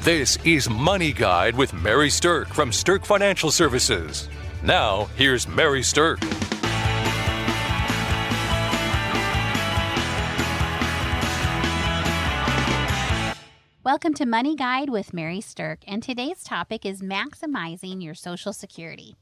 This is Money Guide with Mary Sterk from Sterk Financial Services. Now, here's Mary Sterk. Welcome to Money Guide with Mary Sterk, and today's topic is maximizing your Social Security.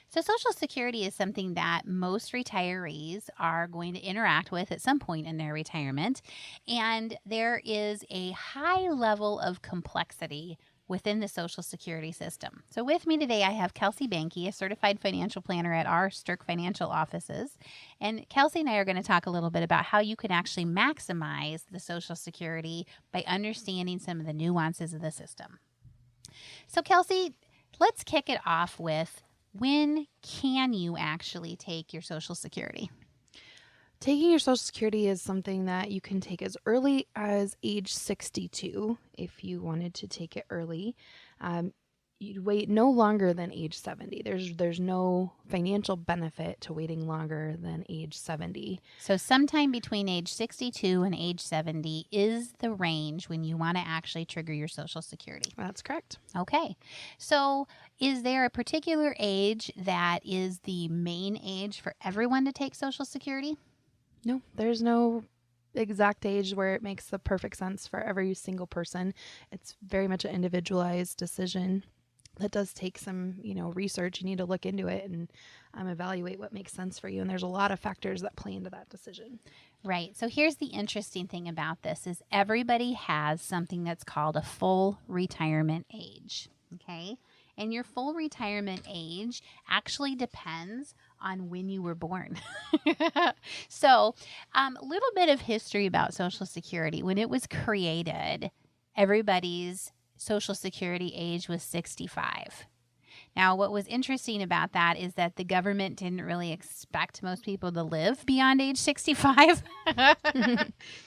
So Social Security is something that most retirees are going to interact with at some point in their retirement, and there is a high level of complexity within the Social Security system. So with me today, I have Kelsey Bankey, a certified financial planner at our Sterk Financial offices. And Kelsey and I are going to talk a little bit about how you can actually maximize the Social Security by understanding some of the nuances of the system. So Kelsey, let's kick it off with, when can you actually take your Social Security? Taking your Social Security is something that you can take as early as age 62 if you wanted to take it early. You'd wait no longer than age 70. There's no financial benefit to waiting longer than age 70. So sometime between age 62 and age 70 is the range when you want to actually trigger your Social Security. That's correct. Okay. So is there a particular age that is the main age for everyone to take Social Security? No, there's no exact age where it makes the perfect sense for every single person. It's very much an individualized decision that does take some, research. You need to look into it and evaluate what makes sense for you. And there's a lot of factors that play into that decision. Right. So here's the interesting thing about this is everybody has something that's called a full retirement age. Okay. And your full retirement age actually depends on when you were born. So a little bit of history about Social Security. When it was created, everybody's Social Security age was 65. Now, what was interesting about that is that the government didn't really expect most people to live beyond age 65.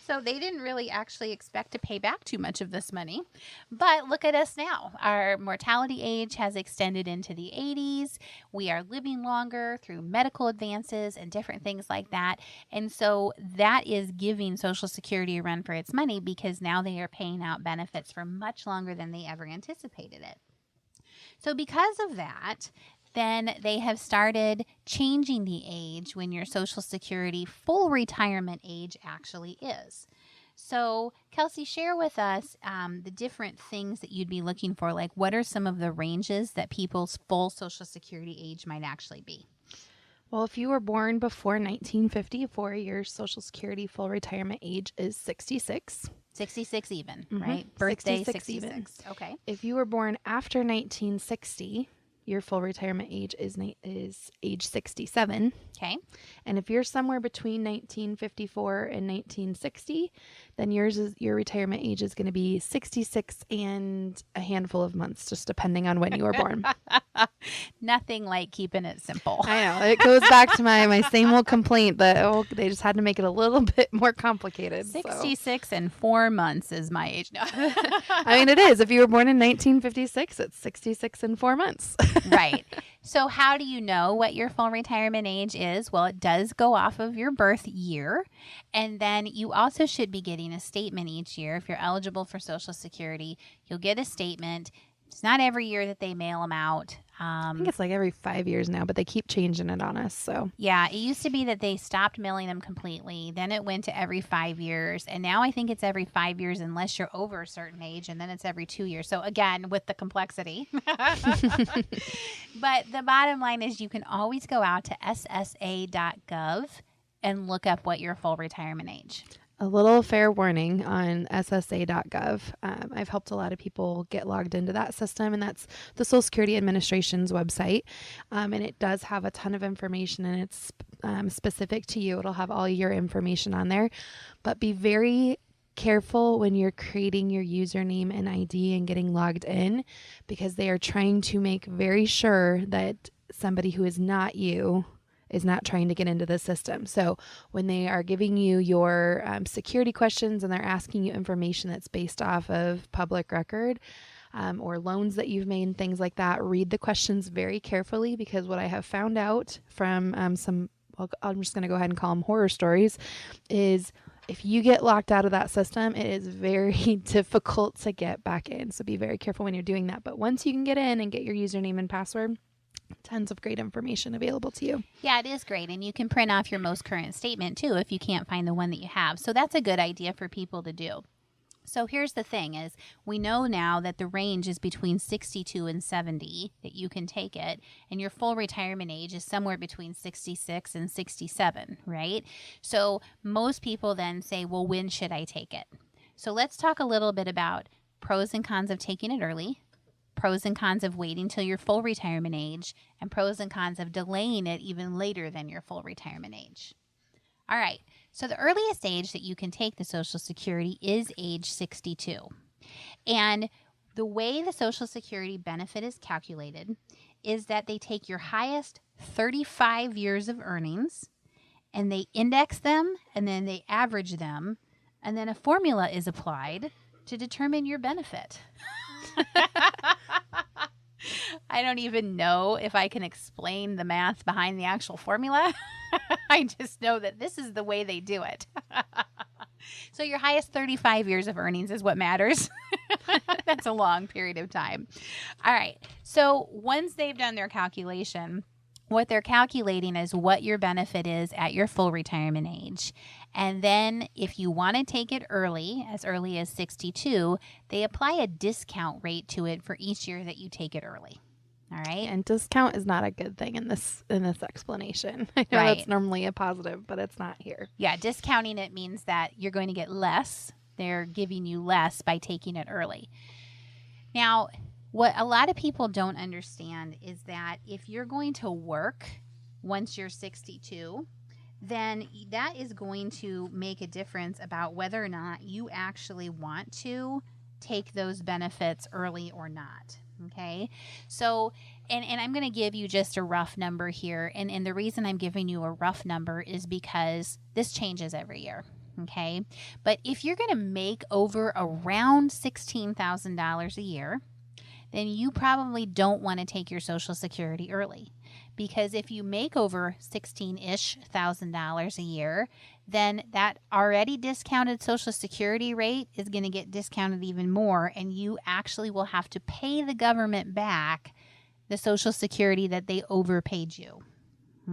So they didn't really actually expect to pay back too much of this money. But look at us now. Our mortality age has extended into the 80s. We are living longer through medical advances and different things like that. And so that is giving Social Security a run for its money because now they are paying out benefits for much longer than they ever anticipated it. So because of that, then they have started changing the age when your Social Security full retirement age actually is. So Kelsey, share with us the different things that you'd be looking for. Like, what are some of the ranges that people's full Social Security age might actually be? Well, if you were born before 1954, your Social Security full retirement age is 66. 66 even, right? Birthday 66 even. Okay. If you were born after 1960, your full retirement age is age 67. Okay. And if you're somewhere between 1954 and 1960, then your retirement age is going to be 66 and a handful of months, just depending on when you were born. Nothing like keeping it simple. I know. It goes back to my same old complaint that they just had to make it a little bit more complicated. 66 and 4 months is my age. No. I mean, it is. If you were born in 1956, it's 66 and 4 months. Right. So how do you know what your full retirement age is? Well, it does go off of your birth year. And then you also should be getting a statement each year. If you're eligible for Social Security, you'll get a statement. It's not every year that they mail them out. I think it's like every 5 years now, but they keep changing it on us. So yeah, it used to be that they stopped mailing them completely. Then it went to every 5 years. And now I think it's every 5 years unless you're over a certain age. And then it's every 2 years. So again, with the complexity. But the bottom line is you can always go out to ssa.gov and look up what your full retirement age. A little fair warning on ssa.gov. I've helped a lot of people get logged into that system, and that's the Social Security Administration's website. And it does have a ton of information, and it's specific to you. It'll have all your information on there. But be very careful when you're creating your username and ID and getting logged in, because they are trying to make very sure that somebody who is not you is not trying to get into the system. So when they are giving you your security questions and they're asking you information that's based off of public record or loans that you've made and things like that, read the questions very carefully, because what I have found out from I'm just going to go ahead and call them horror stories, is if you get locked out of that system, it is very difficult to get back in. So be very careful when you're doing that. But once you can get in and get your username and password, tons of great information available to you. Yeah, it is great. And you can print off your most current statement too if you can't find the one that you have. So that's a good idea for people to do. So here's the thing is we know now that the range is between 62 and 70 that you can take it, and your full retirement age is somewhere between 66 and 67, right? So most people then say, well, when should I take it? So let's talk a little bit about pros and cons of taking it early, pros and cons of waiting till your full retirement age, and pros and cons of delaying it even later than your full retirement age. All right, so the earliest age that you can take the Social Security is age 62. And the way the Social Security benefit is calculated is that they take your highest 35 years of earnings and they index them and then they average them, and then a formula is applied to determine your benefit. I don't even know if I can explain the math behind the actual formula. I just know that this is the way they do it. So your highest 35 years of earnings is what matters. That's a long period of time. All right. So once they've done their calculation, what they're calculating is what your benefit is at your full retirement age. And then if you want to take it early as 62, they apply a discount rate to it for each year that you take it early. All right. And discount is not a good thing in this explanation. I know that's normally a positive, but it's not here. Yeah, discounting it means that you're going to get less. They're giving you less by taking it early. Now, what a lot of people don't understand is that if you're going to work once you're 62, then that is going to make a difference about whether or not you actually want to take those benefits early or not. Okay, so, and I'm going to give you just a rough number here. And the reason I'm giving you a rough number is because this changes every year. Okay, but if you're going to make over around $16,000 a year, then you probably don't want to take your Social Security early. Because if you make over $16,000-ish a year, then that already discounted Social Security rate is going to get discounted even more, and you actually will have to pay the government back the Social Security that they overpaid you.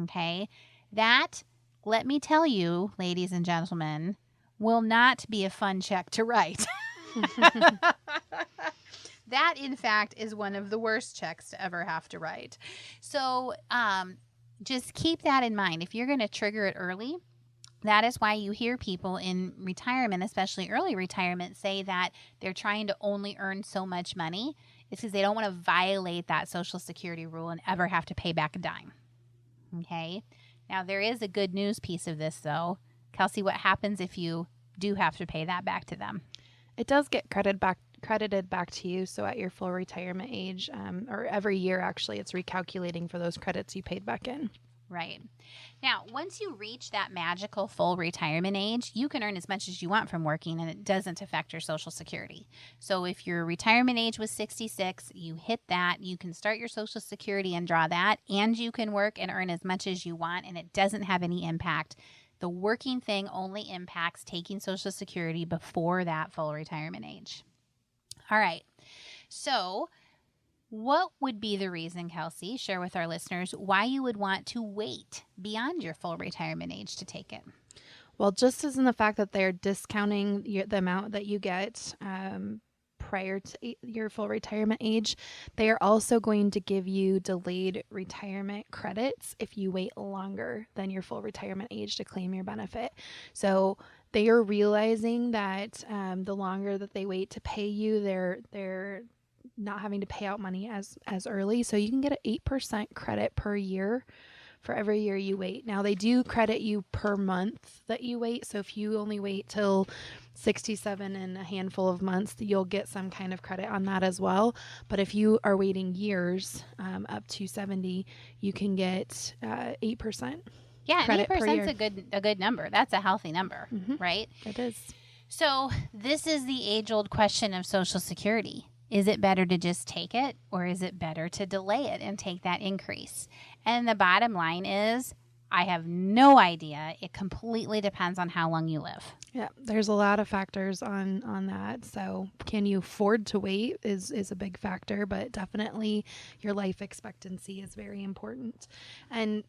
Okay? That, let me tell you, ladies and gentlemen, will not be a fun check to write. That, in fact, is one of the worst checks to ever have to write. So just keep that in mind. If you're going to trigger it early, that is why you hear people in retirement, especially early retirement, say that they're trying to only earn so much money. It's because they don't want to violate that Social Security rule and ever have to pay back a dime. Okay? Now, there is a good news piece of this, though. Kelsey, what happens if you do have to pay that back to them? It does get credited back to you. So at your full retirement age, or every year, actually, it's recalculating for those credits you paid back in. Right. Now, once you reach that magical full retirement age, you can earn as much as you want from working, and it doesn't affect your Social Security. So if your retirement age was 66, you hit that, you can start your Social Security and draw that, and you can work and earn as much as you want, and it doesn't have any impact. The working thing only impacts taking Social Security before that full retirement age. All right. So what would be the reason, Kelsey, share with our listeners why you would want to wait beyond your full retirement age to take it? Well, just as in the fact that they're discounting the amount that you get prior to your full retirement age, they are also going to give you delayed retirement credits if you wait longer than your full retirement age to claim your benefit. So they are realizing that the longer that they wait to pay you, they're not having to pay out money as early. So you can get an 8% credit per year for every year you wait. Now, they do credit you per month that you wait. So if you only wait till 67 and a handful of months, you'll get some kind of credit on that as well. But if you are waiting years up to 70, you can get 8%. Yeah, credit 8% is a good number. That's a healthy number, right? It is. So this is the age-old question of Social Security. Is it better to just take it, or is it better to delay it and take that increase? And the bottom line is I have no idea. It completely depends on how long you live. Yeah, there's a lot of factors on that. So can you afford to wait is a big factor, but definitely your life expectancy is very important. And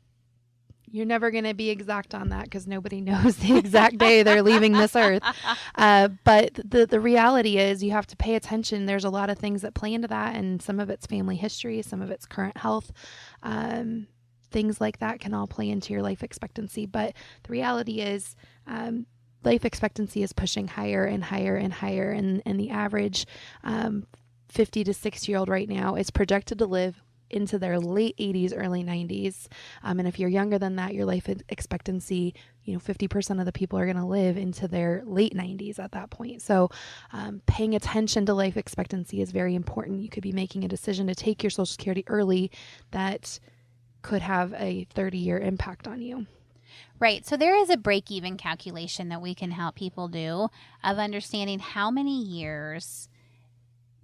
you're never going to be exact on that because nobody knows the exact day they're leaving this earth. But the reality is you have to pay attention. There's a lot of things that play into that, and some of it's family history, some of it's current health. Things like that can all play into your life expectancy. But the reality is life expectancy is pushing higher and higher and higher. And the average 50 to 60-year-old right now is projected to live into their late 80s, early 90s. And if you're younger than that, your life expectancy, 50% of the people are going to live into their late 90s at that point. So paying attention to life expectancy is very important. You could be making a decision to take your Social Security early that could have a 30-year impact on you. Right. So there is a break-even calculation that we can help people do of understanding how many years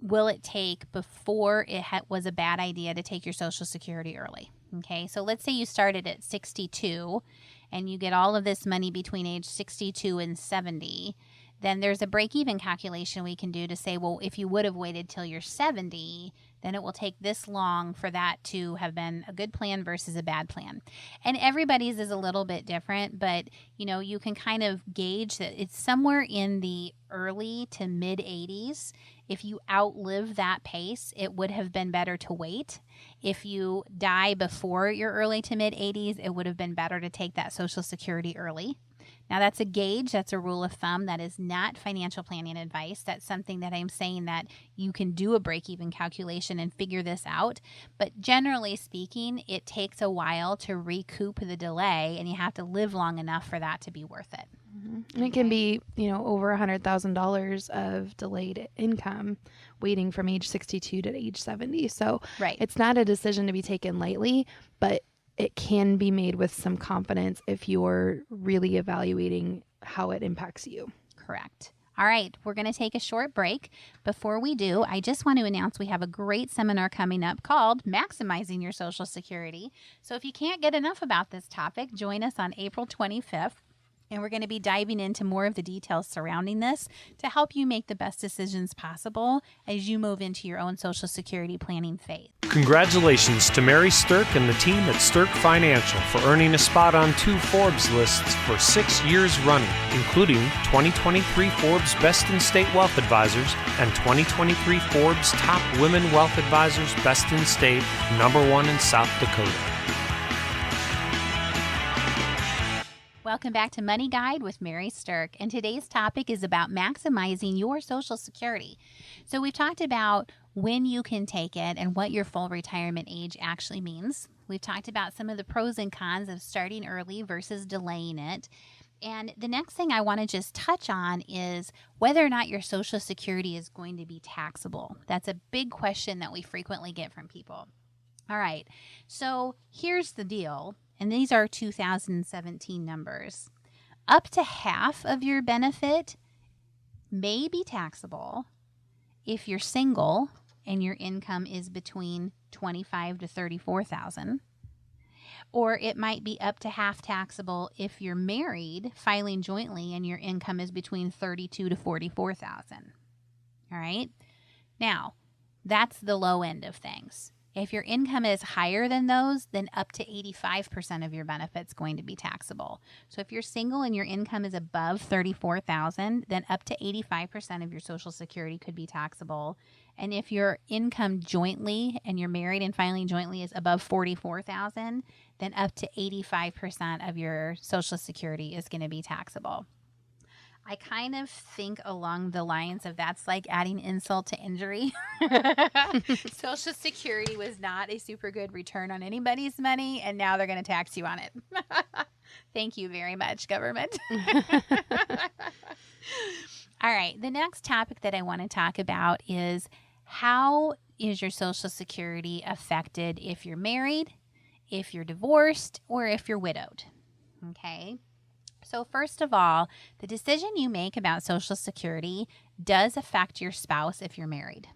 will it take before it was a bad idea to take your Social Security early. Okay. So let's say you started at 62 and you get all of this money between age 62 and 70. Then there's a break-even calculation we can do to say, well, if you would have waited till you're 70, then it will take this long for that to have been a good plan versus a bad plan. And everybody's is a little bit different, but you can kind of gauge that it's somewhere in the early to mid 80s. If you outlive that pace, it would have been better to wait. If you die before your early to mid 80s, it would have been better to take that Social Security early. Now, that's a gauge. That's a rule of thumb. That is not financial planning advice. That's something that I'm saying that you can do a break-even calculation and figure this out. But generally speaking, it takes a while to recoup the delay, and you have to live long enough for that to be worth it. Mm-hmm. And it can be, over $100,000 of delayed income waiting from age 62 to age 70. So right. It's not a decision to be taken lightly, but it can be made with some confidence if you're really evaluating how it impacts you. Correct. All right, we're going to take a short break. Before we do, I just want to announce we have a great seminar coming up called Maximizing Your Social Security. So if you can't get enough about this topic, join us on April 25th. And we're going to be diving into more of the details surrounding this to help you make the best decisions possible as you move into your own Social Security planning phase. Congratulations to Mary Sterk and the team at Sterk Financial for earning a spot on 2 Forbes lists for 6 years running, including 2023 Forbes Best in State Wealth Advisors and 2023 Forbes Top Women Wealth Advisors Best in State, #1 in South Dakota. Welcome back to Money Guide with Mary Sterk, and today's topic is about maximizing your Social Security. So we've talked about when you can take it and what your full retirement age actually means. We've talked about some of the pros and cons of starting early versus delaying it. And the next thing I want to just touch on is whether or not your Social Security is going to be taxable. That's a big question that we frequently get from people. All right, so here's the deal. And these are 2017 numbers. Up to half of your benefit may be taxable if you're single and your income is between $25,000 to $34,000. Or it might be up to half taxable if you're married, filing jointly, and your income is between $32,000 to $44,000. All right? Now, that's the low end of things. If your income is higher than those, then up to 85% of your benefit's going to be taxable. So if you're single and your income is above $34,000, then up to 85% of your Social Security could be taxable. And if your income jointly and you're married and filing jointly is above $44,000, then up to 85% of your Social Security is going to be taxable. I kind of think along the lines of that's like adding insult to injury. Social Security was not a super good return on anybody's money, and now they're going to tax you on it. Thank you very much, government. All right, the next topic that I want to talk about is how is your Social Security affected if you're married, if you're divorced, or if you're widowed? Okay. So first of all, the decision you make about Social Security does affect your spouse if you're married.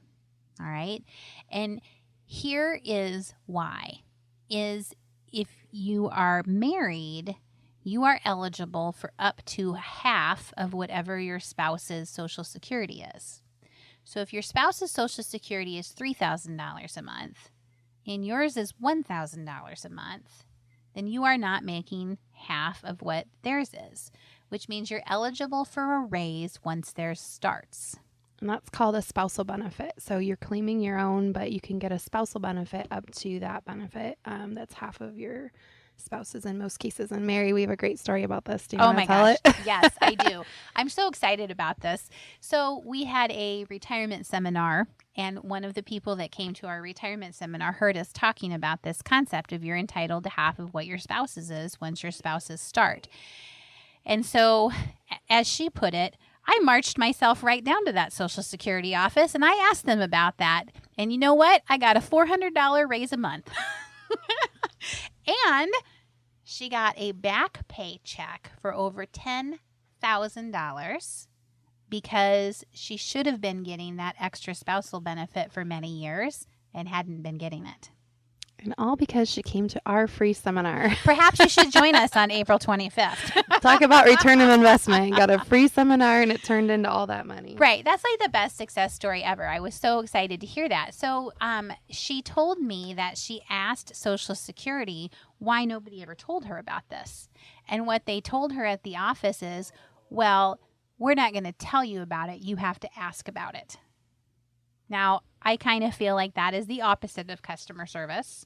All right. And here is why. Is if you are married, you are eligible for up to half of whatever your spouse's Social Security is. So if your spouse's Social Security is $3,000 a month and yours is $1,000 a month, then you are not making half of what theirs is, which means you're eligible for a raise once theirs starts. And that's called a spousal benefit. So you're claiming your own, but you can get a spousal benefit up to that benefit. That's half of your spouses in most cases. And Mary, we have a great story about this. Do you want to tell it? Yes, I do. I'm so excited about this. So we had a retirement seminar, and one of the people that came to our retirement seminar heard us talking about this concept of you're entitled to half of what your spouse's is once your spouses start. And so, as she put it, I marched myself right down to that Social Security office, and I asked them about that. And you know what? I got a $400 raise a month. And she got a back pay check for over $10,000 because she should have been getting that extra spousal benefit for many years and hadn't been getting it. And all because she came to our free seminar. Perhaps you should join us on April 25th. Talk about return of investment. Got a free seminar and it turned into all that money. Right. That's like the best success story ever. I was so excited to hear that. So she told me that she asked Social Security why nobody ever told her about this. And what they told her at the office is, well, we're not going to tell you about it. You have to ask about it. Now, I kind of feel like that is the opposite of customer service.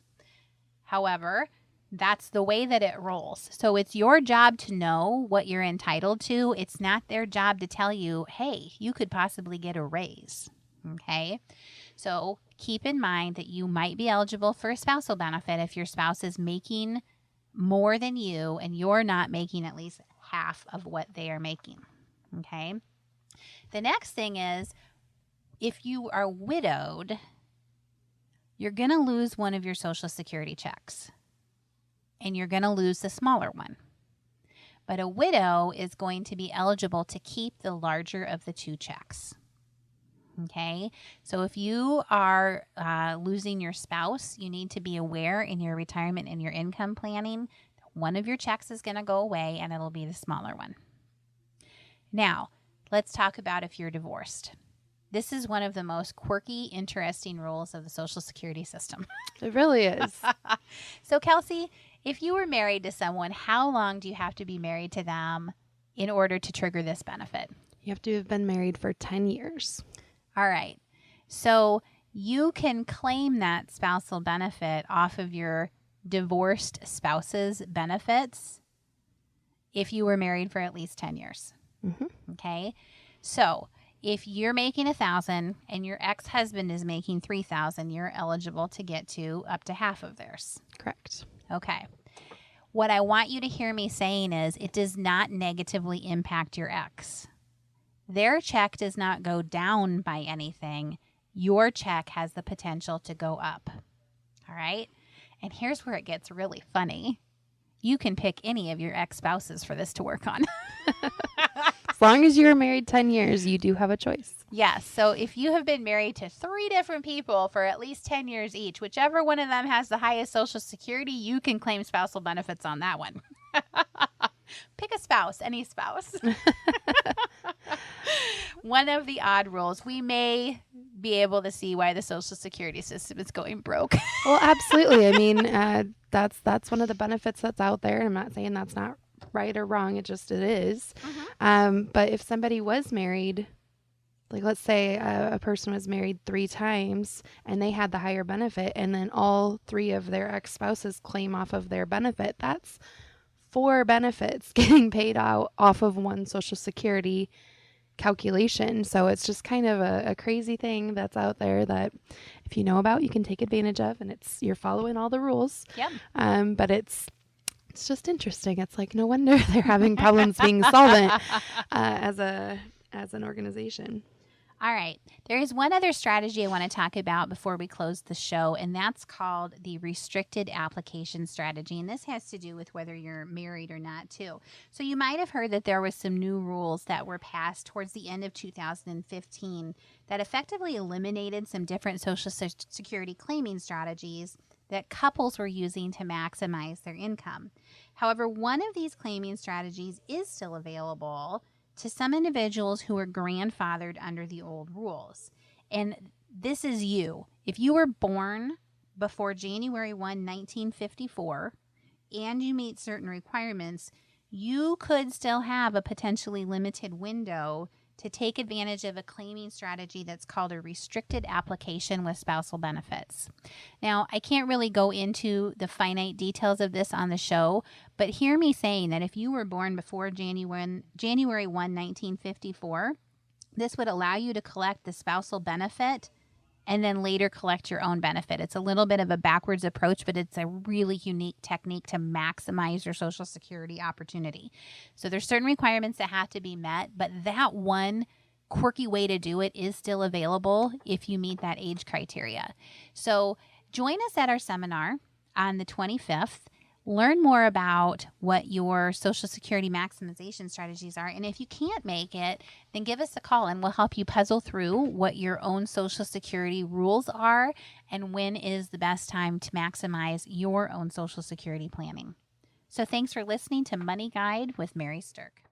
However, that's the way that it rolls. So it's your job to know what you're entitled to. It's not their job to tell you, hey, you could possibly get a raise. Okay? So keep in mind that you might be eligible for a spousal benefit if your spouse is making more than you and you're not making at least half of what they are making. Okay? The next thing is, if you are widowed, you're going to lose one of your Social Security checks, and you're going to lose the smaller one. But a widow is going to be eligible to keep the larger of the two checks. Okay? So if you are losing your spouse, you need to be aware in your retirement and your income planning that one of your checks is going to go away, and it'll be the smaller one. Now, let's talk about if you're divorced. This is one of the most quirky, interesting rules of the Social Security system. It really is. So, Kelsey, if you were married to someone, how long do you have to be married to them in order to trigger this benefit? You have to have been married for 10 years. All right. So you can claim that spousal benefit off of your divorced spouse's benefits if you were married for at least 10 years. Mm-hmm. Okay. So if you're making $1,000 and your ex-husband is making $3,000, you're eligible to get to up to half of theirs. Correct. Okay. What I want you to hear me saying is it does not negatively impact your ex. Their check does not go down by anything. Your check has the potential to go up. All right? And here's where it gets really funny. You can pick any of your ex-spouses for this to work on. As long as you were married 10 years, you do have a choice. Yes. So if you have been married to 3 different people for at least 10 years each, whichever one of them has the highest Social Security, you can claim spousal benefits on that one. Pick a spouse, any spouse. One of the odd rules. We may be able to see why the Social Security system is going broke. Well, absolutely. I mean, that's one of the benefits that's out there. I'm not saying that's not right or wrong. It is. Mm-hmm. But if somebody was married, like let's say a person was married 3 times and they had the higher benefit, and then all 3 of their ex-spouses claim off of their benefit, that's 4 benefits getting paid out off of one Social Security calculation. So it's just kind of a crazy thing that's out there that if you know about, you can take advantage of, and you're following all the rules. Yep. But it's just interesting. It's like, no wonder they're having problems being solvent as an organization. All right. There is one other strategy I want to talk about before we close the show, and that's called the restricted application strategy. And this has to do with whether you're married or not, too. So you might have heard that there was some new rules that were passed towards the end of 2015 that effectively eliminated some different Social Security claiming strategies that couples were using to maximize their income. However, one of these claiming strategies is still available to some individuals who were grandfathered under the old rules. And this is you. If you were born before January 1, 1954, and you meet certain requirements, you could still have a potentially limited window to take advantage of a claiming strategy that's called a restricted application with spousal benefits. Now, I can't really go into the finite details of this on the show, but hear me saying that if you were born before January 1, 1954, this would allow you to collect the spousal benefit and then later collect your own benefit. It's a little bit of a backwards approach, but it's a really unique technique to maximize your Social Security opportunity. So there's certain requirements that have to be met, but that one quirky way to do it is still available if you meet that age criteria. So join us at our seminar on the 25th. Learn more about what your Social Security maximization strategies are. And if you can't make it, then give us a call and we'll help you puzzle through what your own Social Security rules are and when is the best time to maximize your own Social Security planning. So thanks for listening to Money Guide with Mary Sterk.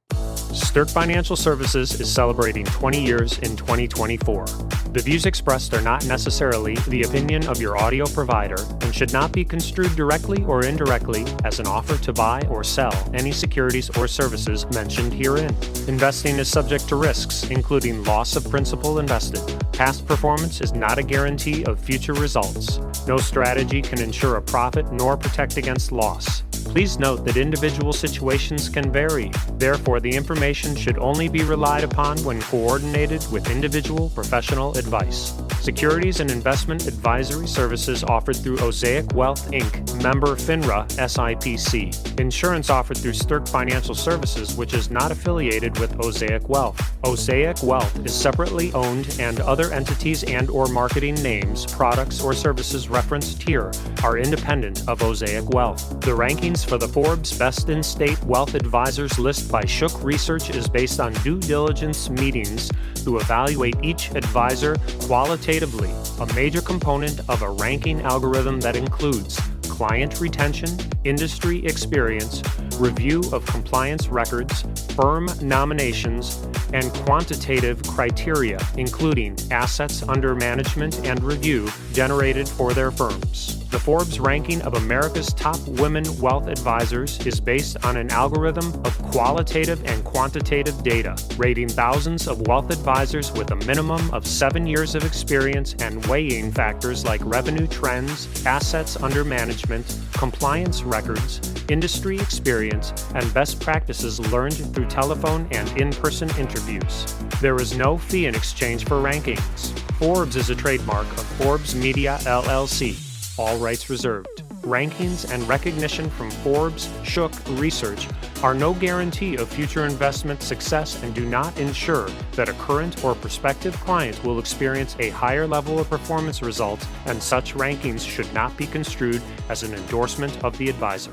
Sterk Financial Services is celebrating 20 years in 2024. The views expressed are not necessarily the opinion of your audio provider and should not be construed directly or indirectly as an offer to buy or sell any securities or services mentioned herein. Investing is subject to risks, including loss of principal invested. Past performance is not a guarantee of future results. No strategy can ensure a profit nor protect against loss. Please note that individual situations can vary. Therefore, the information should only be relied upon when coordinated with individual professional advice. Securities and investment advisory services offered through Osaic Wealth, Inc., member FINRA, SIPC. Insurance offered through Sterk Financial Services, which is not affiliated with Osaic Wealth. Osaic Wealth is separately owned, and other entities and/or marketing names, products, or services referenced here are independent of Osaic Wealth. The rankings for the Forbes Best in State Wealth Advisors list by Shook Research is based on due diligence meetings to evaluate each advisor qualitatively, a major component of a ranking algorithm that includes client retention, industry experience, review of compliance records, firm nominations, and quantitative criteria, including assets under management and review generated for their firms. The Forbes ranking of America's top women wealth advisors is based on an algorithm of qualitative and quantitative data, rating thousands of wealth advisors with a minimum of 7 years of experience and weighing factors like revenue trends, assets under management, compliance records, industry experience, and best practices learned through telephone and in-person interviews. There is no fee in exchange for rankings. Forbes is a trademark of Forbes Media, LLC. All rights reserved. Rankings and recognition from Forbes, Shook Research are no guarantee of future investment success and do not ensure that a current or prospective client will experience a higher level of performance results, and such rankings should not be construed as an endorsement of the advisor.